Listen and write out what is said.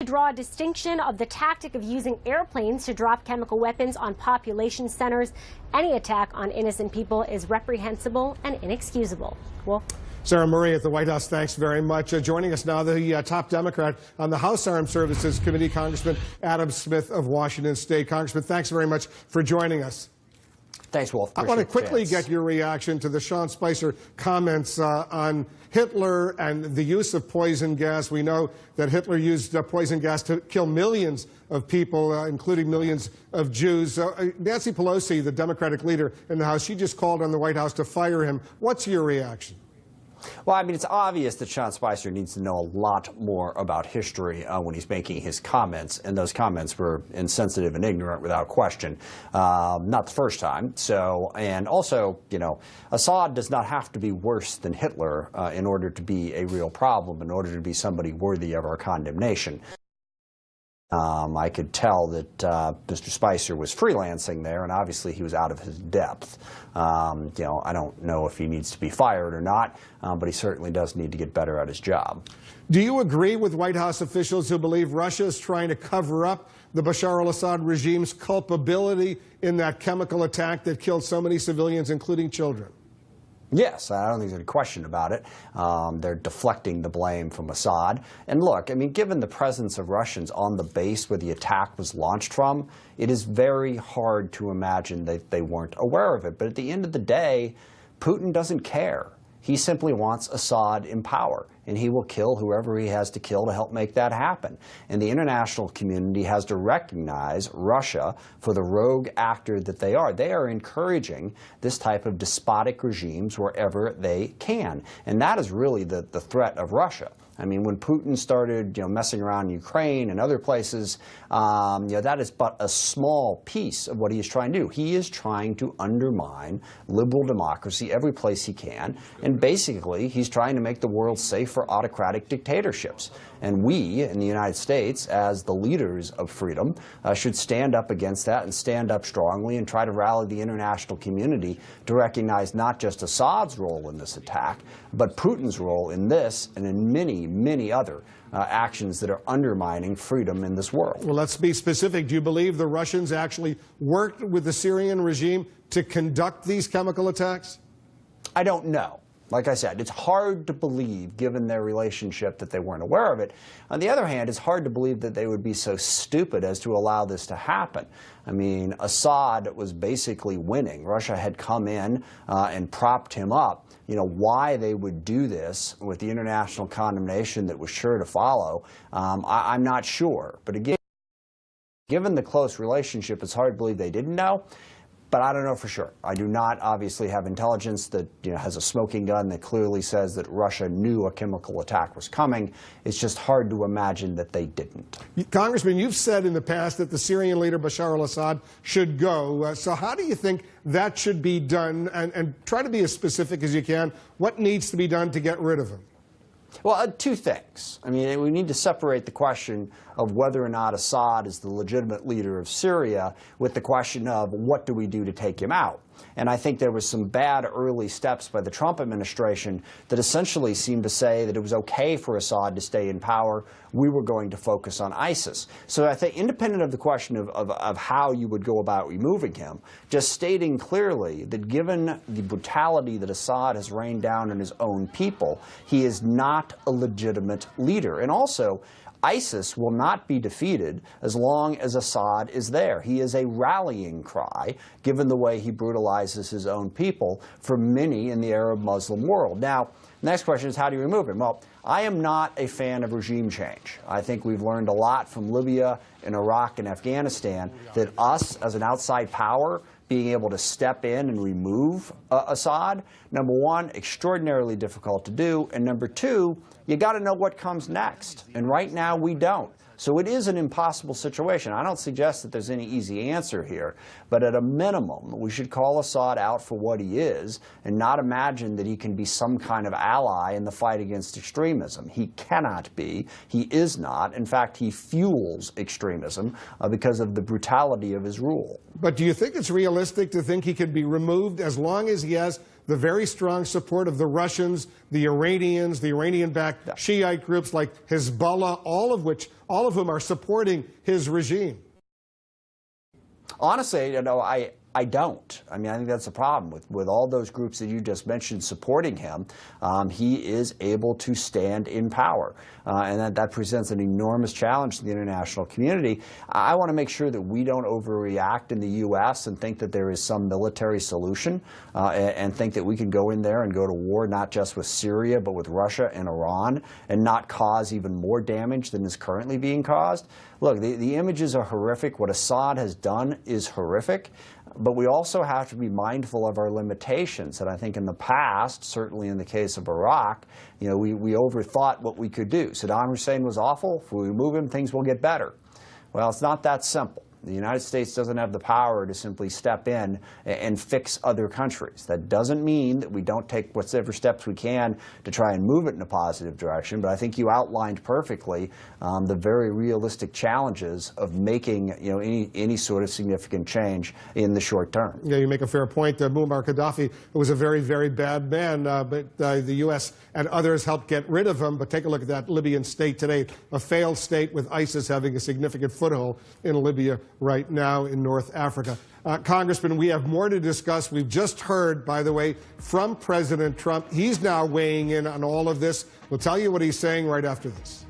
draw a distinction of the tactic of using airplanes to drop chemical weapons on population centers. Any attack on innocent people is reprehensible and inexcusable. Wolf? Sarah Murray at the White House, thanks very much. Joining us now, the top Democrat on the House Armed Services Committee, Congressman Adam Smith of Washington State. Congressman, thanks very much for joining us. Thanks, Wolf. I want to quickly get your reaction to the Sean Spicer comments on Hitler and the use of poison gas. We know that Hitler used poison gas to kill millions of people, including millions of Jews. Nancy Pelosi, the Democratic leader in the House, she just called on the White House to fire him. What's your reaction? Well, I mean, it's obvious that Sean Spicer needs to know a lot more about history when he's making his comments, and those comments were insensitive and ignorant without question. Not the first time. So, and also, you know, Assad does not have to be worse than Hitler in order to be a real problem, in order to be somebody worthy of our condemnation. I could tell that Mr. Spicer was freelancing there, and obviously he was out of his depth. You know, I don't know if he needs to be fired or not, but he certainly does need to get better at his job. Do you agree with White House officials who believe Russia is trying to cover up the Bashar al-Assad regime's culpability in that chemical attack that killed so many civilians, including children? Yes, I don't think there's any question about it. They're deflecting the blame from Assad. And look, I mean, given the presence of Russians on the base where the attack was launched from, it is very hard to imagine that they weren't aware of it. But at the end of the day, Putin doesn't care. He simply wants Assad in power, and he will kill whoever he has to kill to help make that happen. And the international community has to recognize Russia for the rogue actor that they are. They are encouraging this type of despotic regimes wherever they can. And that is really the threat of Russia. I mean, when Putin started, messing around Ukraine and other places, that is but a small piece of what he is trying to do. He is trying to undermine liberal democracy every place he can, and basically he's trying to make the world safe for autocratic dictatorships. And we, in the United States, as the leaders of freedom, should stand up against that and stand up strongly and try to rally the international community to recognize not just Assad's role in this attack, but Putin's role in this and in many other actions that are undermining freedom in this world. Well, let's be specific. Do you believe the Russians actually worked with the Syrian regime to conduct these chemical attacks? I don't know. Like I said, it's hard to believe, given their relationship, that they weren't aware of it. On the other hand, it's hard to believe that they would be so stupid as to allow this to happen. I mean, Assad was basically winning. Russia had come in and propped him up. Why they would do this with the international condemnation that was sure to follow, I'm not sure. But again, given the close relationship, it's hard to believe they didn't know. But I don't know for sure. I do not obviously have intelligence that has a smoking gun that clearly says that Russia knew a chemical attack was coming. It's just hard to imagine that they didn't. Congressman, you've said in the past that the Syrian leader Bashar al-Assad should go. So how do you think that should be done? And try to be as specific as you can. What needs to be done to get rid of him? Well, two things. I mean, we need to separate the question of whether or not Assad is the legitimate leader of Syria with the question of what do we do to take him out. And I think there was some bad early steps by the Trump administration that essentially seemed to say that it was okay for Assad to stay in power. We were going to focus on ISIS. So I think independent of the question of how you would go about removing him, just stating clearly that given the brutality that Assad has rained down on his own people, he is not a legitimate leader. And also, ISIS will not be defeated as long as Assad is there. He is a rallying cry, given the way he brutalizes his own people, for many in the Arab Muslim world. Now, the next question is, how do you remove him? Well, I am not a fan of regime change. I think we've learned a lot from Libya and Iraq and Afghanistan that us, as an outside power, being able to step in and remove Assad, number one, extraordinarily difficult to do, and number two, you got to know what comes next. And right now, we don't. So it is an impossible situation. I don't suggest that there's any easy answer here, but at a minimum, we should call Assad out for what he is and not imagine that he can be some kind of ally in the fight against extremism. He cannot be. He is not. In fact, he fuels extremism because of the brutality of his rule. But do you think it's realistic to think he could be removed as long as he has the very strong support of the Russians, the Iranians, the Iranian-backed Shiite groups like Hezbollah, all of whom are supporting his regime? Honestly, I don't. I mean, I think that's the problem with all those groups that you just mentioned supporting him. He is able to stand in power, and that presents an enormous challenge to the international community. I want to make sure that we don't overreact in the U.S. and think that there is some military solution, and think that we can go in there and go to war not just with Syria but with Russia and Iran and not cause even more damage than is currently being caused. Look, the images are horrific. What Assad has done is horrific. But we also have to be mindful of our limitations. And I think in the past, certainly in the case of Iraq, we overthought what we could do. Saddam Hussein was awful. If we remove him, things will get better. Well, it's not that simple. The United States doesn't have the power to simply step in and fix other countries. That doesn't mean that we don't take whatever steps we can to try and move it in a positive direction, but I think you outlined perfectly the very realistic challenges of making any sort of significant change in the short term. Yeah, you make a fair point. Muammar Gaddafi was a very, very bad man, but the U.S. and others helped get rid of him. But take a look at that Libyan state today, a failed state with ISIS having a significant foothold in Libya right now in North Africa. Congressman, we have more to discuss. We've just heard, by the way, from President Trump. He's now weighing in on all of this. We'll tell you what he's saying right after this.